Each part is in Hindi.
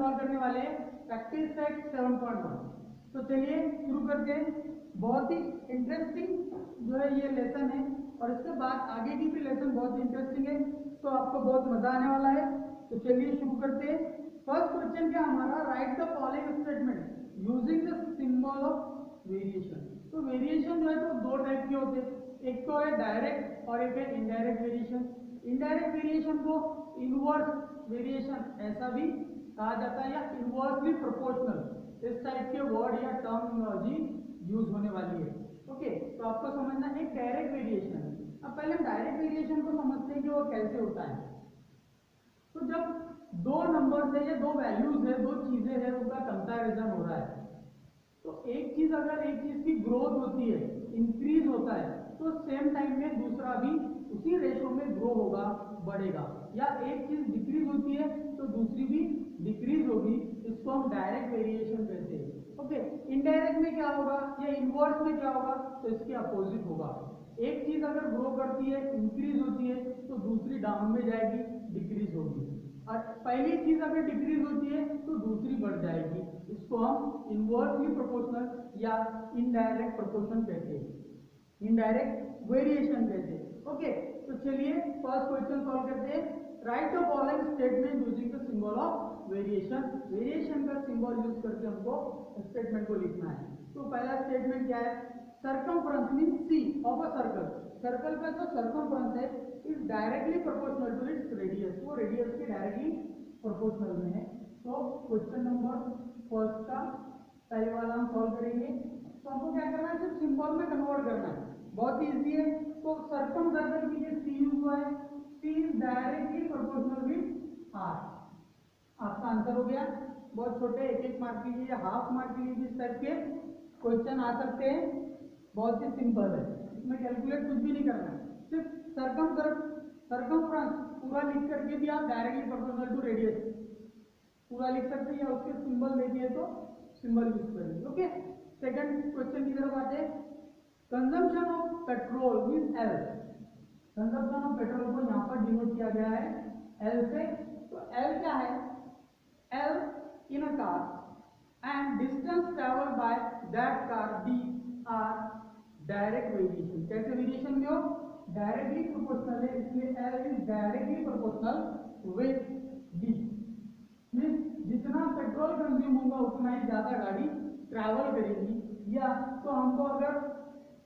सॉल्व करने वाले हैं प्रैक्टिस सेट 7.1। तो चलिए शुरू करते हैं। बहुत ही इंटरेस्टिंग जो है ये लेसन है और इसके बाद आगे की भी लेसन बहुत ही इंटरेस्टिंग है, तो आपको बहुत मजा आने वाला है। तो चलिए शुरू करते हैं। फर्स्ट क्वेश्चन क्या हमारा, right the following statement using the symbol of variation. तो वेरिएशन जो है तो दो टाइप के होते हैं, एक तो है डायरेक्ट और एक है इनडायरेक्ट वेरिएशन। इनडायरेक्ट वेरिएशन को इनवर्स वेरिएशन ऐसा भी कहा जाता है या इनवर्सली प्रोपोर्शनल, इस टाइप के वर्ड या टर्मिनोलॉजी यूज होने वाली है। ओके, तो आपको समझना है डायरेक्ट वेरिएशन। अब पहले हम डायरेक्ट वेरिएशन को समझते हैं कि वो कैसे होता है। तो जब दो नंबर्स है या दो वैल्यूज है, दो चीजें हैं, उनका कंपैरिजन हो रहा है, तो एक चीज अगर एक चीज की ग्रोथ होती है, इंक्रीज होता है, तो सेम टाइम में दूसरा भी उसी रेशो में ग्रो होगा, बढ़ेगा। या एक चीज डिक्रीज होती है तो दूसरी भी डिक्रीज होगी, इसको हम डायरेक्ट वेरिएशन कहते हैं। ओके, इनडायरेक्ट में क्या होगा या इनवर्स में क्या होगा, तो इसके अपोजिट होगा। एक चीज अगर ग्रो करती है, इंक्रीज होती है, तो दूसरी डाउन में जाएगी, डिक्रीज होगी। और पहली चीज अगर डिक्रीज होती है तो दूसरी बढ़ जाएगी, इसको हम इनवर्सली प्रोपोर्शनल या इनडायरेक्ट प्रोपोर्शन कहते हैं, इनडायरेक्ट वेरिएशन कहते हैं। ओके, तो चलिए फर्स्ट क्वेश्चन सॉल्व करते हैं। Right the following statement using the symbol of variation. Variation का सिंबल यूज करके हमको स्टेटमेंट को लिखना है। तो पहला स्टेटमेंट क्या है, circumference means C of a circle. Circle का जो सर्कमफ्रेंस है is directly proportional to its radius, वो रेडियस के डायरेक्टली प्रोपोर्शनल में है। तो क्वेश्चन नंबर फर्स्ट का पहले वाला हम सॉल्व करेंगे। तो हमको क्या करना है, सिर्फ सिंबल में कन्वर्ट करना है, बहुत ही इजी है। तो सर्कम सर्कल के लिए सी यूज हुआ है, C is directly proportional with R. आपका आंसर हो गया। बहुत छोटे, एक एक मार्क के लिए, हाफ मार्क के लिए भी इस टाइप के क्वेश्चन आ सकते हैं। बहुत ही सिंपल है, इसमें कैलकुलेट कुछ भी नहीं करना है, सिर्फ सर्कमफ्रेंस पूरा लिख करके भी आप डायरेक्टली प्रोपोर्शनल टू रेडियस पूरा लिख सकते हैं, या उसके सिंबल दे दिए तो सिंबल यूज करेंगे। ओके, सेकंड क्वेश्चन की तरफ आते हैं। Consumption of petrol means L. Consumption of petrol को यहाँ पर डिनोट किया गया है एल से। तो एल क्या है, L in a car and distance travel by that car D R direct variation. कैसे वेरिएशन में हो, डायरेक्टली प्रोपोर्शनल है, इसलिए L is directly proportional with D. Means जितना पेट्रोल कंज्यूम होगा उतना ही ज्यादा गाड़ी ट्रैवल करेगी। या तो हमको अगर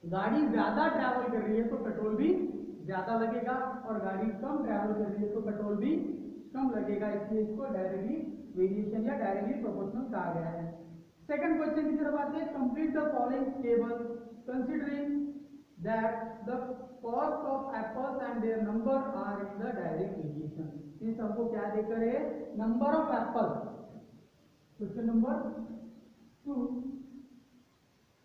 गाड़ी ज्यादा ट्रैवल कर रही है तो पेट्रोल भी ज्यादा लगेगा, और गाड़ी कम ट्रैवल कर रही है तो पेट्रोल भी कम लगेगा, इसलिए इसको डायरेक्टली वेरिएशन या डायरेक्टली प्रोपोर्शनल कहा गया है। सेकंड क्वेश्चन की तरफ आते हैं। Complete the following table considering that the cost of apples and their number are in the direct variation. इस हमको क्या देकर है, number of apple. Question number 2।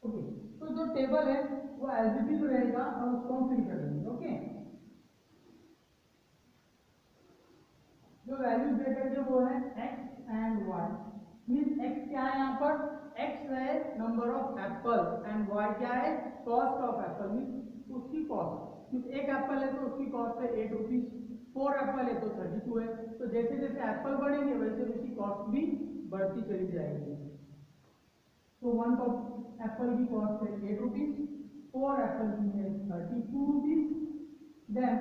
Okay, तो जो टेबल है वो एलजीब्रिक रहेगा और उसको हम फिल कर देंगे। ओके, जो वैल्यूज दे करके वो है x and y। Means x क्या है, यहाँ पर x है number of Apple and y क्या है, कॉस्ट ऑफ एप्पल। मींस उसकी कॉस्ट, मींस एक एप्पल है तो उसकी कॉस्ट है 8 रुपीज, 4 एप्पल है तो 32 है। तो जैसे जैसे एप्पल बढ़ेंगे वैसे उसकी कॉस्ट भी बढ़ती चली जाएगी। तो 1 एप्पल की कॉस्ट है 8 रुपीज, 4 एप्पल की है 32 रुपीज। देन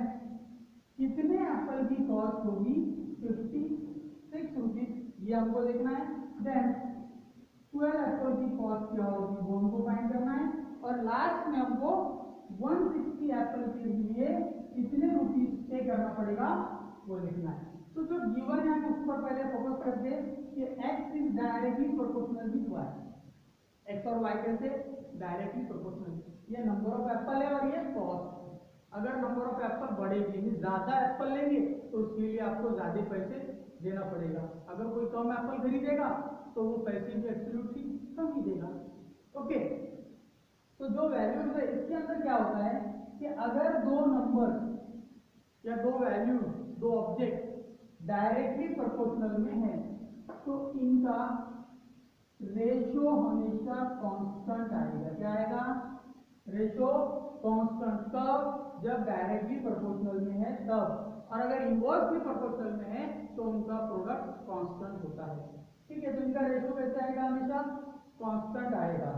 कितने एप्पल की कॉस्ट होगी, 56 रुपीज, ये हमको देखना है। देन 12 एप्पल की कॉस्ट क्या होगी वो हमको फाइंड करना है। और लास्ट में हमको 160 एप्पल के लिए कितने रुपीज पे करना पड़ेगा वो लिखना है। तो जो गिवन है उस पर पहले फोकस करते हैं कि x is directly proportional with y। x और y कैसे, डायरेक्टली प्रोपोर्शनल। ये नंबर ऑफ एप्पल है और ये कॉस्ट। अगर नंबर ऑफ एप्पल बढ़ेगी, ज्यादा एप्पल लेंगे तो उसके लिए आपको ज्यादा पैसे देना पड़ेगा। अगर कोई कम एप्पल खरीदेगा तो वो पैसे भी एब्सोल्युटली कम ही देगा। ओके, तो जो वैल्यूज है इसके अंदर क्या होता है कि अगर दो नंबर या दो वैल्यू, दो ऑब्जेक्ट डायरेक्टली प्रोपोर्शनल में है तो इनका रेशो हमेशा कांस्टेंट आएगा। क्या आएगा, रेशो कांस्टेंट। कब, जब डायरेक्टली प्रोपोर्शनल में है तब, और अगर इनवर्सली प्रोपोर्शनल में है तो उनका प्रोडक्ट कांस्टेंट होता है। ठीक है, तो इनका रेशो कैसे आएगा, हमेशा कांस्टेंट आएगा।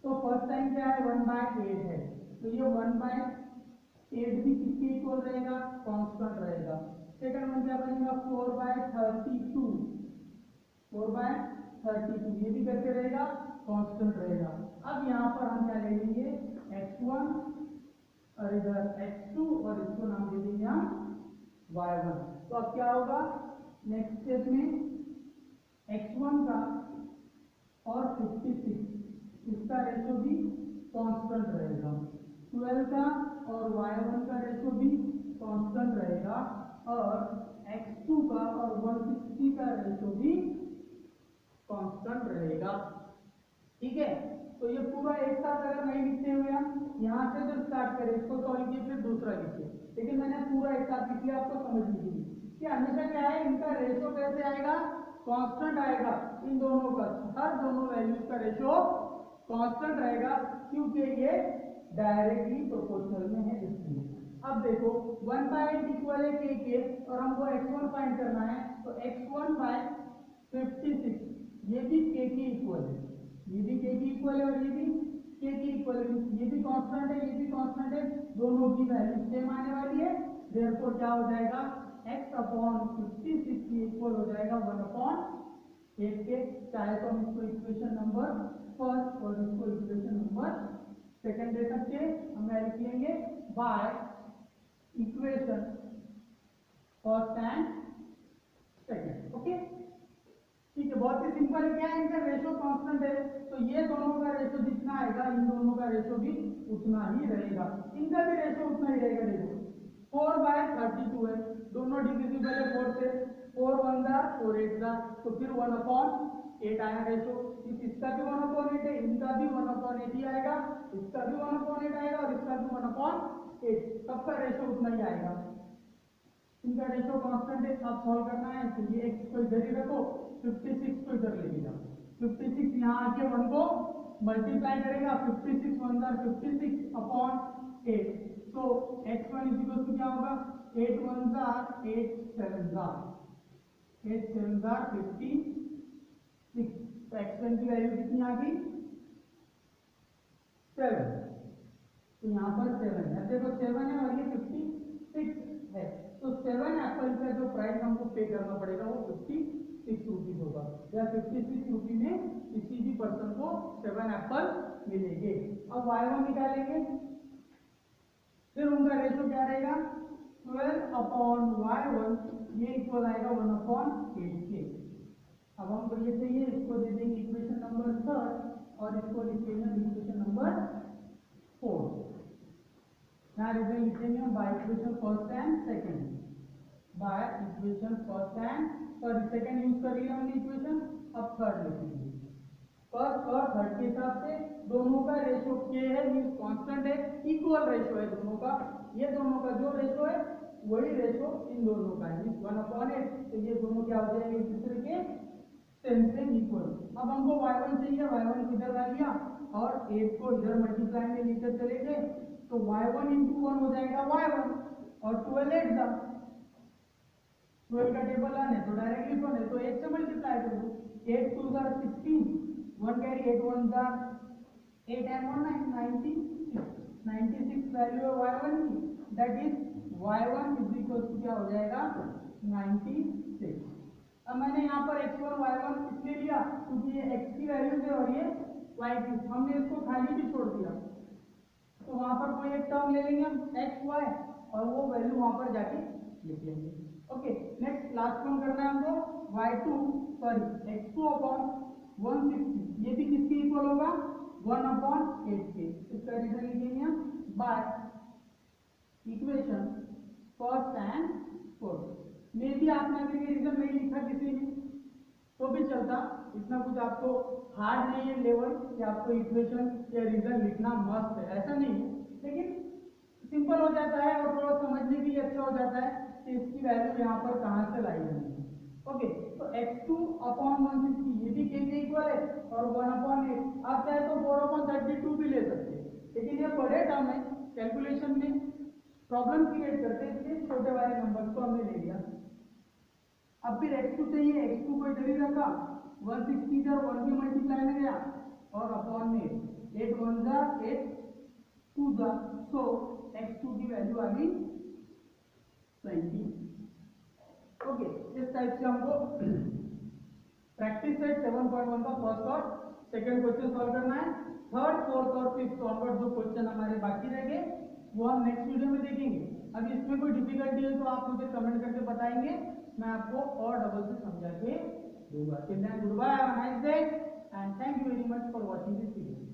तो फर्स्ट टाइम क्या है, 1/8 है, तो ये 1/8 भी किसके इक्वल रहेगा, कांस्टेंट रहेगा। सेकंड वन क्या बनेगा, 4/32, 4/32 ये भी कैसे रहेगा, कांस्टेंट रहेगा। अब यहाँ पर हम क्या ले लेंगे, x1 और इधर x2 और इसको नाम दे देंगे हम y1। तो अब क्या होगा, नेक्स्ट स्टेप में x1 का और 56 इसका रेशो भी कांस्टेंट रहेगा, 12 का और y1 का रेशो भी कांस्टेंट रहेगा, और x2 का और 160 का रेशो भी कांस्टेंट रहेगा। ठीक है, तो ये पूरा एक साथ अगर नहीं लिखते हुए हम यहाँ से जो स्टार्ट करें, इसको सॉल्व किए फिर दूसरा लिखिए, लेकिन मैंने पूरा एक साथ लिख लिया, आपको समझ लीजिए कि हमेशा क्या है, इनका रेशो कैसे आएगा, कांस्टेंट आएगा। इन दोनों का, हर दोनों वैल्यूज का रेशो कांस्टेंट रहेगा, क्योंकि ये डायरेक्टली प्रोपोर्शनल में है इसलिए। अब देखो 1/8 इक्वल है k के, और हमको x1 फाइंड करना है, तो x1/56 ये भी k के इक्वल है, ये भी k के इक्वल है और ये भी k के इक्वल है, ये भी कांस्टेंट है, ये भी कांस्टेंट है, दोनों की वैल्यू सेम आने वाली है। देयरफॉर क्या हो जाएगा, x/56 की इक्वल हो जाएगा 1/8 के। चाहे तो हम इसको इक्वेशन नंबर फर्स्ट और इसको इक्वेशन नंबर सेकंड दे सकते हैं। हम लिख लेंगे bye equation first and second. Okay, ठीक है, बहुत ही सिंपल है। क्या है, इनका रेशो कांस्टेंट है, तो ये दोनों का रेशो जितना आएगा, इन दोनों का रेशो भी उतना ही रहेगा, इनका भी रेशो उतना ही रहेगा। देखो 4/32 है, दोनों डिविजिबल है 4 से, 4 1 दा 4 8 दा, तो फिर 1/8 आया रेशो। इसका भी 1/8 है, इनका भी 1/8 ही आएगा, इसका भी 1/8 आएगा और इसका भी 1/8, सबका रेशो उतना ही आएगा। इनका रेशो कांस्टेंट है। अब सॉल्व करना है, तो ये x को इधर ही रखो, 56 को इधर लेके जाओ, 56 यहाँ आके 1 को मल्टीप्लाई करेगा, 56 1 दा 56/8, तो x1 इक्वल टू क्या होगा, 8 1 दा 8 7 दा 8 7 दा 56, तो x1 की वैल्यू कितनी आ गई, 7, तो यहाँ पर 7 है, देखो 7 है और ये 56 है, तो 7 एप्पल का जो प्राइस हमको पे करना पड़ेगा वो 56 रुपीज होगा, या 56 रुपी में किसी भी पर्सन को 7 एप्पल मिलेंगे। अब y1 निकालेंगे, फिर उनका रेशो क्या रहेगा, 12/y1, ये इक्वल आएगा 1/8 के। अब हम ये चाहिए, इसको दे देंगे इक्वेशन नंबर 3 और इसको लिखेंगे इक्वेशन नंबर 4। यहाँ रिजल्ट लिखेंगे हम by equation first and second, bye equation first and sorry second use कर लिया हमने इक्वेशन, अब थर्ड लिखेंगे। फर्स्ट और थर्ड के हिसाब से दोनों का रेशो k है, मींस कांस्टेंट है, इक्वल रेशो है दोनों का, ये दोनों का जो रेशो है वही रेशो इन दोनों का है, मींस 1/8, तो ये दोनों क्या हो जाएंगे, एक दूसरे के सेम इक्वल। अब हमको y1 चाहिए, y1 किधर ला लिया और 8 को इधर मल्टीप्लाई में लेकर चले गए, तो y1 × 1 हो जाएगा y1, और 12 8 दा 12 का टेबल आने तो डायरेक्टली कौन है, तो 8 से मल्टीप्लाई करो, 8 2 दा 16, 1 कैरी 8 1 दा 8 and 1 96 वैल्यू है y1 की, that is y1 is equal to क्या हो जाएगा 96। अब मैंने यहाँ पर x1 y1 इसलिए लिया क्योंकि ये x की वैल्यू है और ये y की, हमने इसको खाली भी छोड़ दिया, तो वहां पर कोई एक टर्म ले लेंगे हम x y और वो वैल्यू वहां पर जाके लिख लेंगे। ओके, नेक्स्ट लास्ट वन करना है हमको, y2 सॉरी x2/160, ये भी किसके इक्वल होगा 1/8 के। इसका रीजन लिखेंगे हम by equation first and fourth. मे भी आपने अगर ये रीजन नहीं लिखा किसी ने तो भी चलता, इतना कुछ आपको हार्ड नहीं है लेवल कि आपको इक्वेशन या रीजन लिखना मस्त है, ऐसा नहीं है, लेकिन सिंपल हो जाता है और थोड़ा समझने के लिए अच्छा हो जाता है कि इसकी वैल्यू यहाँ पर कहाँ से लाई जाएगी। ओके, तो x2/160 ये भी k के इक्वल है और 1/8, आप चाहे तो 4/32 भी ले सकते हैं, लेकिन ये बड़े टर्म है, कैलकुलेशन में प्रॉब्लम क्रिएट करते हैं, इसलिए छोटे वाले नंबर को हमने ले लिया। अब फिर x2 चाहिए, x2 को इधर ही रखा, 160 इधर 1 के मल्टीप्लाई में गया और अपॉन में 8 1 जा 8 2 जा, सो x2 की वैल्यू आ गई 20। ओके, इस टाइप से हमको प्रैक्टिस सेट 7.1 का फर्स्ट और सेकंड क्वेश्चन सॉल्व करना है। थर्ड, फोर्थ और फिफ्थ ऑनवर्ड जो क्वेश्चन हमारे बाकी रह गए वो हम नेक्स्ट वीडियो में देखेंगे। अगर इसमें कोई डिफिकल्टी है तो आप मुझे कमेंट करके बताएंगे, मैं आपको और डबल से समझा के दूंगा। Till then goodbye, have a nice day and thank you very much for watching this video.